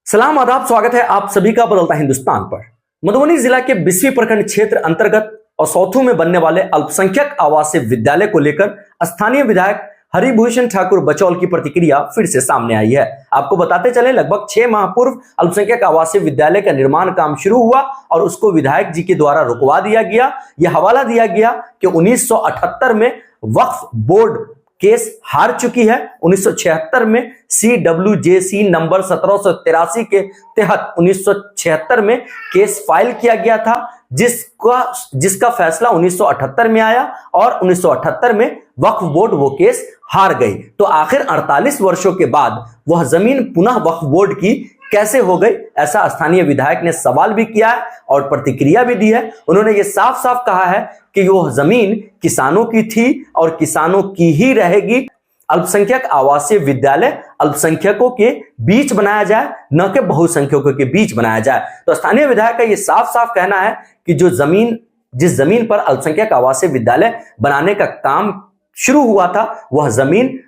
सलाम आदाब, स्वागत है आप सभी का बदलता हिंदुस्तान पर। मधुबनी जिला के बिस्वी प्रखंड क्षेत्र अंतर्गत असौथू में बनने वाले अल्पसंख्यक आवासीय विद्यालय को लेकर स्थानीय विधायक हरिभूषण ठाकुर बचौल की प्रतिक्रिया फिर से सामने आई है। आपको बताते चले, लगभग 6 माह पूर्व अल्पसंख्यक आवासीय विद्यालय का निर्माण काम शुरू हुआ और उसको विधायक जी के द्वारा रुकवा दिया गया। यह हवाला दिया गया कि 1978 में वक्फ बोर्ड केस हार चुकी है। 1976 में CWJC नंबर 1783 के तहत 1976 में केस फाइल किया गया था, जिसका फैसला 1978 में आया और 1978 में वक्फ बोर्ड वो केस हार गई। तो आखिर 48 वर्षों के बाद वह जमीन पुनः वक्फ बोर्ड की कैसे हो गई, ऐसा स्थानीय विधायक ने सवाल भी किया है और प्रतिक्रिया भी दी है। उन्होंने ये साफ साफ कहा है कि वह जमीन किसानों की थी और किसानों की ही रहेगी। अल्पसंख्यक आवासीय विद्यालय अल्पसंख्यकों के बीच बनाया जाए, न कि बहुसंख्यकों के बीच बनाया जाए। तो स्थानीय विधायक का यह साफ साफ कहना है कि जिस जमीन पर अल्पसंख्यक आवासीय विद्यालय बनाने का काम शुरू हुआ था, वह जमीन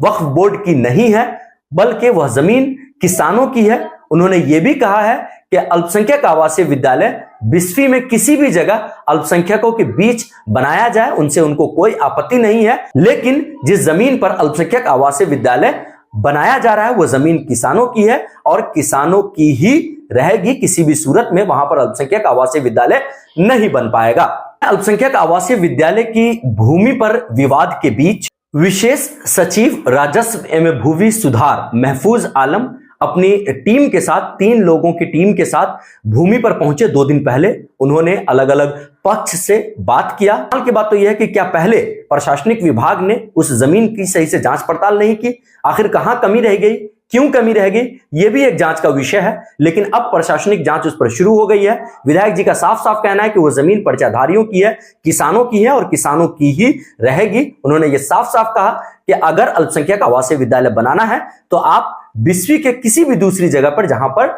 वक्फ बोर्ड की नहीं है, बल्कि वह जमीन किसानों की है। उन्होंने यह भी कहा है कि अल्पसंख्यक आवासीय विद्यालय बिस्फी में किसी भी जगह अल्पसंख्यकों के बीच बनाया जाए, उनसे उनको कोई आपत्ति नहीं है। लेकिन जिस जमीन पर अल्पसंख्यक आवासीय विद्यालय बनाया जा रहा है, वह जमीन किसानों की है और किसानों की ही रहेगी। किसी भी सूरत में वहां पर अल्पसंख्यक आवासीय विद्यालय नहीं बन पाएगा। अल्पसंख्यक आवासीय विद्यालय की भूमि पर विवाद के बीच विशेष सचिव राजस्व एवं भूमि सुधार महफूज आलम अपनी टीम के साथ, 3 लोगों की टीम के साथ भूमि पर पहुंचे 2 दिन पहले। उन्होंने अलग अलग पक्ष से बात किया। हाल की बात तो यह है कि क्या पहले प्रशासनिक विभाग ने उस जमीन की सही से जांच पड़ताल नहीं की? आखिर कहां कमी रह गई, क्यों कमी रह गई, यह भी एक जांच का विषय है। लेकिन अब प्रशासनिक जांच उस पर शुरू हो गई है। विधायक जी का साफ साफ कहना है कि वो जमीन पर्चाधारियों की है, किसानों की है और किसानों की ही रहेगी। उन्होंने ये साफ साफ कहा कि अगर अल्पसंख्यक आवासीय विद्यालय बनाना है तो आप बिस्वी के किसी भी दूसरी जगह पर जहां पर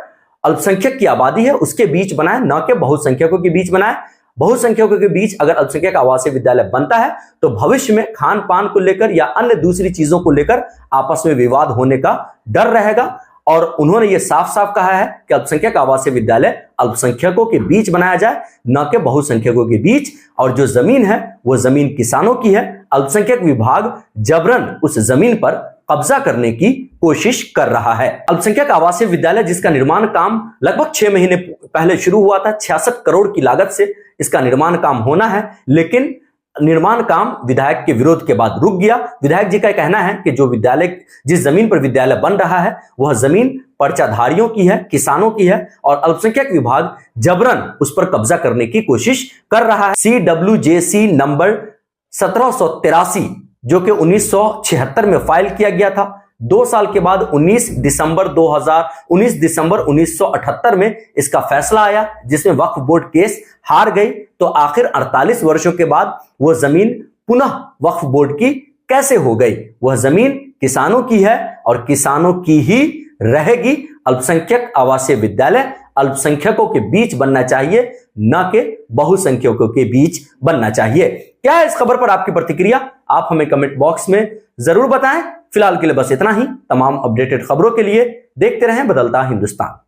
अल्पसंख्यक की आबादी है उसके बीच बनाए, न कि बहुसंख्यकों के बीच बनाए। बहुसंख्यकों के बीच अगर अल्पसंख्यक आवासीय विद्यालय बनता है तो भविष्य में खान पान को लेकर या अन्य दूसरी चीजों को लेकर आपस में विवाद होने का डर रहेगा। और उन्होंने ये साफ साफ कहा है कि अल्पसंख्यक आवासीय विद्यालय अल्पसंख्यकों के बीच बनाया जाए, न कि बहुसंख्यकों के बीच। और जो जमीन है वो जमीन किसानों की है। अल्पसंख्यक विभाग जबरन उस जमीन पर कब्जा करने की कोशिश कर रहा है। अल्पसंख्यक आवासीय विद्यालय जिसका निर्माण काम लगभग 6 महीने पहले शुरू हुआ था, 66 करोड़ की लागत से इसका निर्माण काम होना है, लेकिन निर्माण काम विधायक के विरोध के बाद रुक गया। विधायक जी का कहना है कि जिस जमीन पर विद्यालय बन रहा है वह जमीन पर्चाधारियों की है, किसानों की है और अल्पसंख्यक विभाग जबरन उस पर कब्जा करने की कोशिश कर रहा है। CWJC नंबर 1783 जो कि 1976 में फाइल किया गया था, 2 साल के बाद 19 दिसंबर 1978 में इसका फैसला आया, जिसमें वक्फ बोर्ड केस हार गई। तो आखिर 48 वर्षों के बाद वह जमीन पुनः वक्फ बोर्ड की कैसे हो गई? वह जमीन किसानों की है और किसानों की ही रहेगी। अल्पसंख्यक आवासीय विद्यालय अल्पसंख्यकों के बीच बनना चाहिए, न कि बहुसंख्यकों के बीच बनना चाहिए। क्या है इस खबर पर आपकी प्रतिक्रिया? आप हमें कमेंट बॉक्स में जरूर बताएं। फिलहाल के लिए बस इतना ही। तमाम अपडेटेड खबरों के लिए देखते रहें बदलता हिंदुस्तान।